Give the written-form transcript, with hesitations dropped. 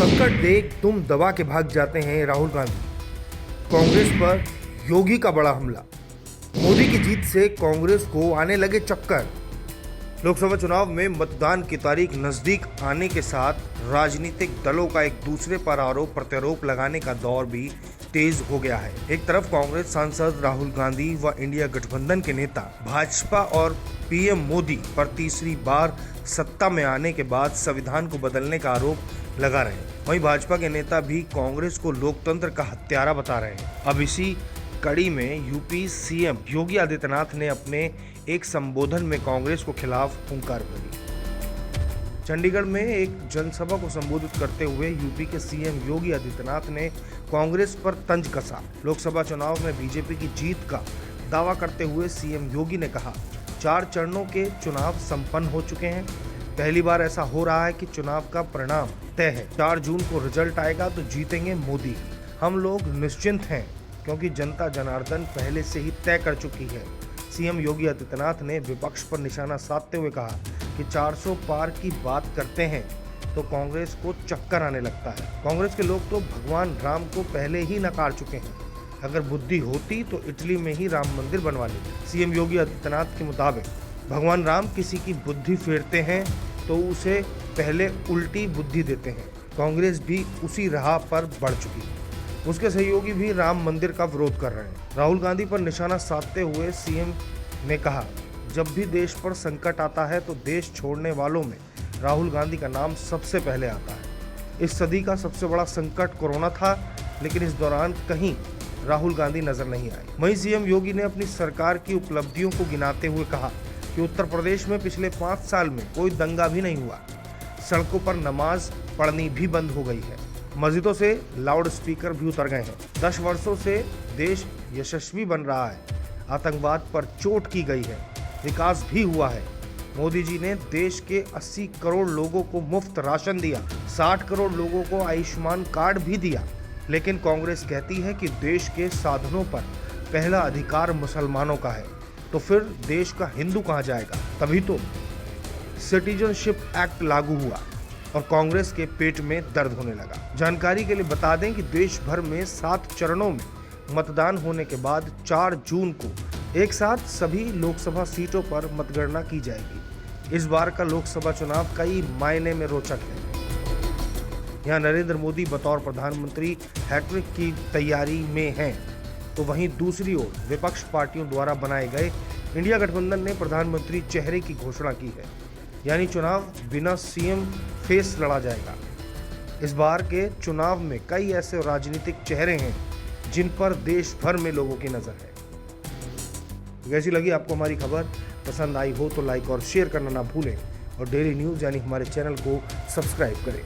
संकट देख तुम दबा के भाग जाते हैं राहुल गांधी। कांग्रेस पर योगी का बड़ा हमला। मोदी की जीत से कांग्रेस को आने लगे चक्कर। लोकसभा चुनाव में मतदान की तारीख नजदीक आने के साथ राजनीतिक दलों का एक दूसरे पर आरोप प्रत्यारोप लगाने का दौर भी तेज हो गया है। एक तरफ कांग्रेस सांसद राहुल गांधी व इंडिया गठबंधन के नेता भाजपा और पीएम मोदी पर तीसरी बार सत्ता में आने के बाद संविधान को बदलने का आरोप लगा रहे हैं। वहीं भाजपा के नेता भी कांग्रेस को लोकतंत्र का हत्यारा बता रहे हैं। अब इसी कड़ी में यूपी सीएम योगी आदित्यनाथ ने अपने एक संबोधन में कांग्रेस को खिलाफ हुंकार भरी। चंडीगढ़ में एक जनसभा को संबोधित करते हुए यूपी के सीएम योगी आदित्यनाथ ने कांग्रेस पर तंज कसा। लोकसभा चुनाव में बीजेपी की जीत का दावा करते हुए सीएम योगी ने कहा, 4 चरणों के चुनाव संपन्न हो चुके हैं। पहली बार ऐसा हो रहा है कि चुनाव का परिणाम तय है। 4 जून को रिजल्ट आएगा तो जीतेंगे मोदी। हम लोग निश्चिंत हैं क्योंकि जनता जनार्दन पहले से ही तय कर चुकी है। सीएम योगी आदित्यनाथ ने विपक्ष पर निशाना साधते हुए कहा कि 400 पार की बात करते हैं तो कांग्रेस को चक्कर आने लगता है। कांग्रेस के लोग तो भगवान राम को पहले ही नकार चुके हैं। अगर बुद्धि होती तो इटली में ही राम मंदिर बनवा लेते। सीएम योगी आदित्यनाथ के मुताबिक भगवान राम किसी की बुद्धि फेरते हैं तो उसे पहले उल्टी बुद्धि देते हैं। कांग्रेस भी उसी राह पर बढ़ चुकी है। उसके सहयोगी भी राम मंदिर का विरोध कर रहे हैं। राहुल गांधी पर निशाना साधते हुए सीएम ने कहा, जब भी देश पर संकट आता है तो देश छोड़ने वालों में राहुल गांधी का नाम सबसे पहले आता है। इस सदी का सबसे बड़ा संकट कोरोना था, लेकिन इस दौरान कहीं राहुल गांधी नजर नहीं आए। वहीं सीएम योगी ने अपनी सरकार की उपलब्धियों को गिनाते हुए कहा कि उत्तर प्रदेश में पिछले 5 साल में कोई दंगा भी नहीं हुआ। सड़कों पर नमाज पढ़नी भी बंद हो गई है। मस्जिदों से लाउड स्पीकर भी उतर गए हैं। 10 वर्षों से देश यशस्वी बन रहा है। आतंकवाद पर चोट की गई है। विकास भी हुआ है। मोदी जी ने देश के 80 करोड़ लोगों को मुफ्त राशन दिया। 60 करोड़ लोगों को आयुष्मान कार्ड भी दिया। लेकिन कांग्रेस कहती है कि देश के साधनों पर पहला अधिकार मुसलमानों का है, तो फिर देश का हिंदू कहाँ जाएगा। तभी तो सिटीजनशिप एक्ट लागू हुआ और कांग्रेस के पेट में दर्द होने लगा। जानकारी के लिए बता दें कि देश भर में 7 चरणों में मतदान होने के बाद 4 जून को एक साथ सभी लोकसभा सीटों पर मतगणना की जाएगी। इस बार का लोकसभा चुनाव कई मायने में रोचक है। यहाँ नरेंद्र मोदी बतौर प्रधानमंत्री हैट्रिक की तैयारी में हैं, तो वहीं दूसरी ओर विपक्ष पार्टियों द्वारा बनाए गए इंडिया गठबंधन ने प्रधानमंत्री चेहरे की घोषणा की है। यानी चुनाव बिना सीएम फेस लड़ा जाएगा। इस बार के चुनाव में कई ऐसे राजनीतिक चेहरे हैं जिन पर देश भर में लोगों की नजर है। कैसी लगी आपको हमारी खबर? पसंद आई हो तो लाइक और शेयर करना ना भूलें और डेली न्यूज़ यानी हमारे चैनल को सब्सक्राइब करें।